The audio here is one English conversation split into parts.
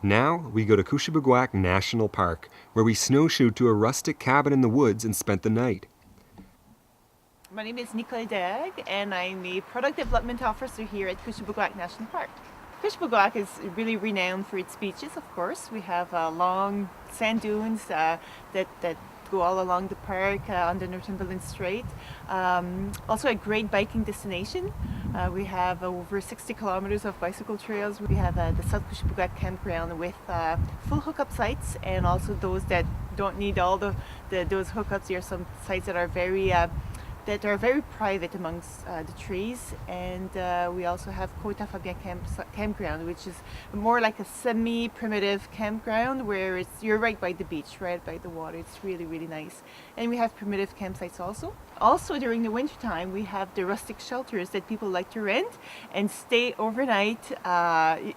Now we go to Kouchibouguac National Park, where we snowshoed to a rustic cabin in the woods and spent the night. My name is Nicola Dag, and I'm a Product Development Officer here at Kouchibouguac National Park. Kouchibouguac is really renowned for its beaches, of course. We have long sand dunes that go all along the park on the Northumberland Strait. Also a great biking destination. We have over 60 kilometers of bicycle trails. We have the South Kouchibouguac campground with full hookup sites, and also those that don't need all those hookups. There are some sites that are very private amongst the trees, and we also have Côte-à-Fabien campground, which is more like a semi-primitive campground where you're right by the beach, right by the water. It's really, really nice. And we have primitive campsites also. Also during the winter time, we have the rustic shelters that people like to rent and stay overnight.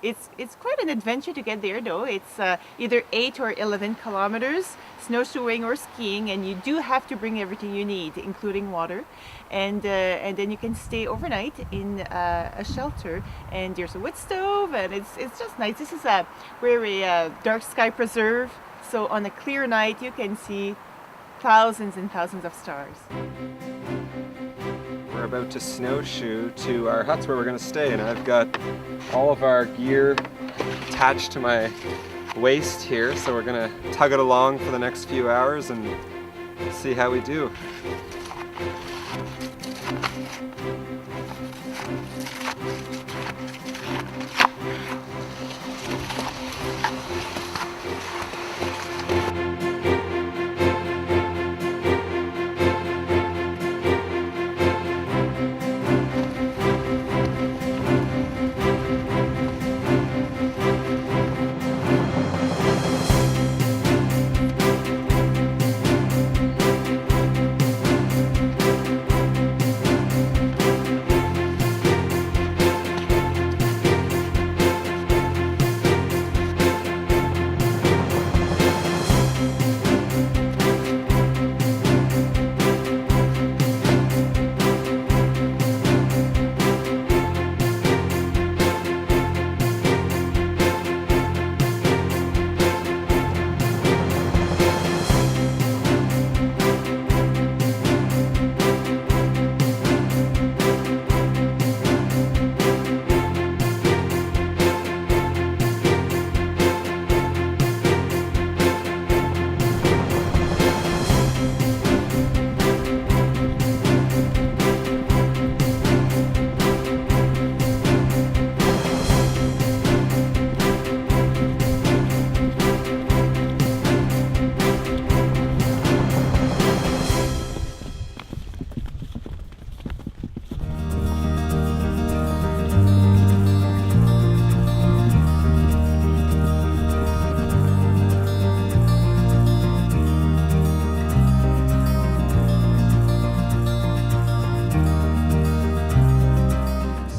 It's quite an adventure to get there though. It's either 8 or 11 kilometers snowshoeing or skiing, and you do have to bring everything you need, including water. And then you can stay overnight in a shelter, and there's a wood stove, and it's just nice. This is we're a dark sky preserve, so on a clear night you can see thousands and thousands of stars. We're about to snowshoe to our huts where we're going to stay, and I've got all of our gear attached to my waist here, so we're going to tug it along for the next few hours and see how we do.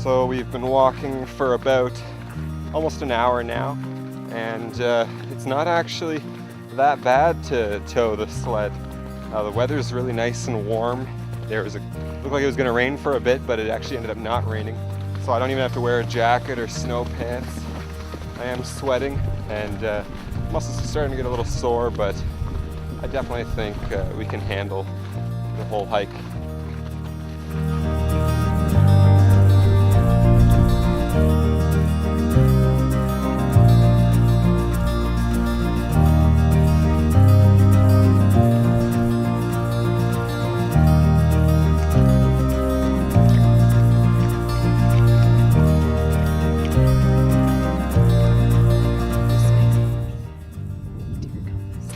So we've been walking for about almost an hour now, and it's not actually that bad to tow the sled. The weather's really nice and warm. Looked like it was going to rain for a bit, but it actually ended up not raining. So I don't even have to wear a jacket or snow pants. I am sweating, and muscles are starting to get a little sore, but I definitely think we can handle the whole hike.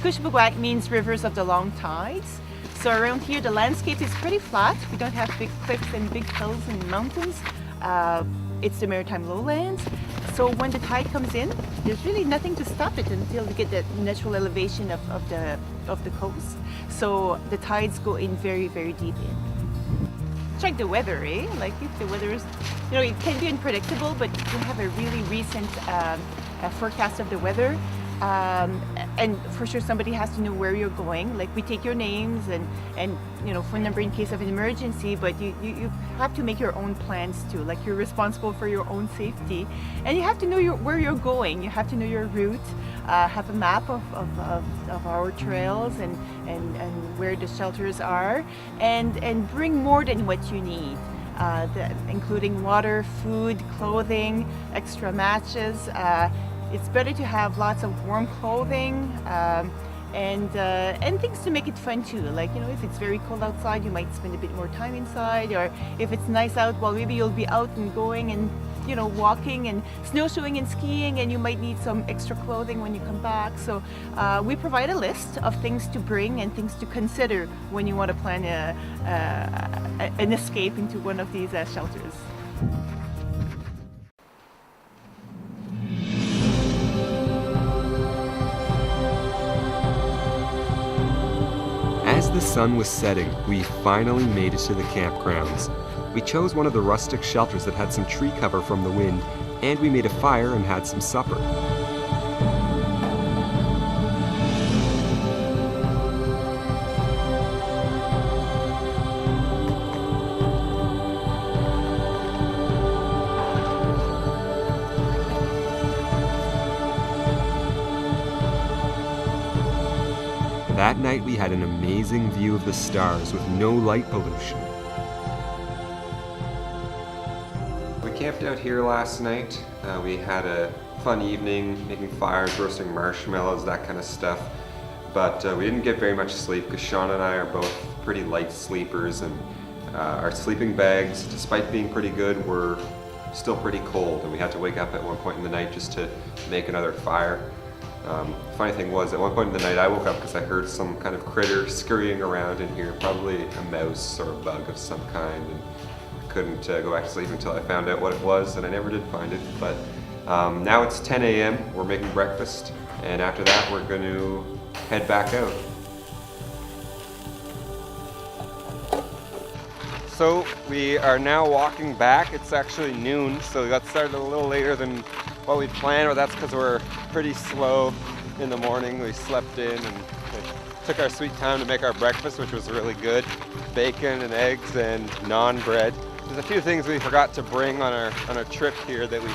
Kouchibouguac means rivers of the long tides. So around here the landscape is pretty flat. We don't have big cliffs and big hills and mountains. It's the maritime lowlands. So when the tide comes in, there's really nothing to stop it until you get the natural elevation of the coast. So the tides go in very, very deep in. It's like the weather, eh? Like if the weather is, it can be unpredictable, but you have a really recent forecast of the weather. And for sure somebody has to know where you're going. Like we take your names and phone number in case of an emergency, but you have to make your own plans too. Like you're responsible for your own safety, and you have to know where you're going. You have to know your route, have a map of our trails and where the shelters are, and bring more than what you need. Including water, food, clothing, extra matches. It's better to have lots of warm clothing and things to make it fun too. Like if it's very cold outside, you might spend a bit more time inside, or if it's nice out, well, maybe you'll be out and going and walking and snowshoeing and skiing, and you might need some extra clothing when you come back. So we provide a list of things to bring and things to consider when you want to plan an escape into one of these shelters. As the sun was setting, we finally made it to the campgrounds. We chose one of the rustic shelters that had some tree cover from the wind, and we made a fire and had some supper. That night we had an amazing view of the stars with no light pollution. We camped out here last night. We had a fun evening making fires, roasting marshmallows, that kind of stuff. But we didn't get very much sleep because Sean and I are both pretty light sleepers, and our sleeping bags, despite being pretty good, were still pretty cold, and we had to wake up at one point in the night just to make another fire. Funny thing was, at one point in the night I woke up because I heard some kind of critter scurrying around in here, probably a mouse or a bug of some kind, and I couldn't go back to sleep until I found out what it was, and I never did find it. But now it's 10 a.m., we're making breakfast, and after that we're going to head back out. So we are now walking back. It's actually noon, so we got started a little later than what we planned, but that's because we're pretty slow in the morning. We slept in and took our sweet time to make our breakfast, which was really good. Bacon and eggs and naan bread. There's a few things we forgot to bring on our trip here that we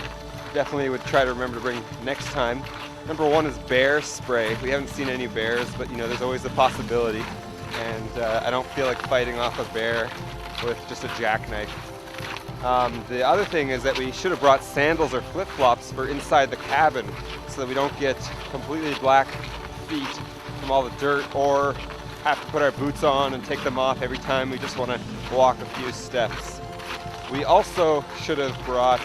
definitely would try to remember to bring next time. Number one is bear spray. We haven't seen any bears, but there's always a possibility. And I don't feel like fighting off a bear with just a jackknife. The other thing is that we should have brought sandals or flip-flops for inside the cabin so that we don't get completely black feet from all the dirt, or have to put our boots on and take them off every time we just want to walk a few steps. We also should have brought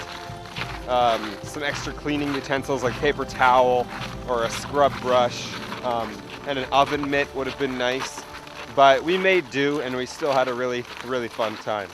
some extra cleaning utensils like paper towel or a scrub brush, and an oven mitt would have been nice. But we made do, and we still had a really, really fun time.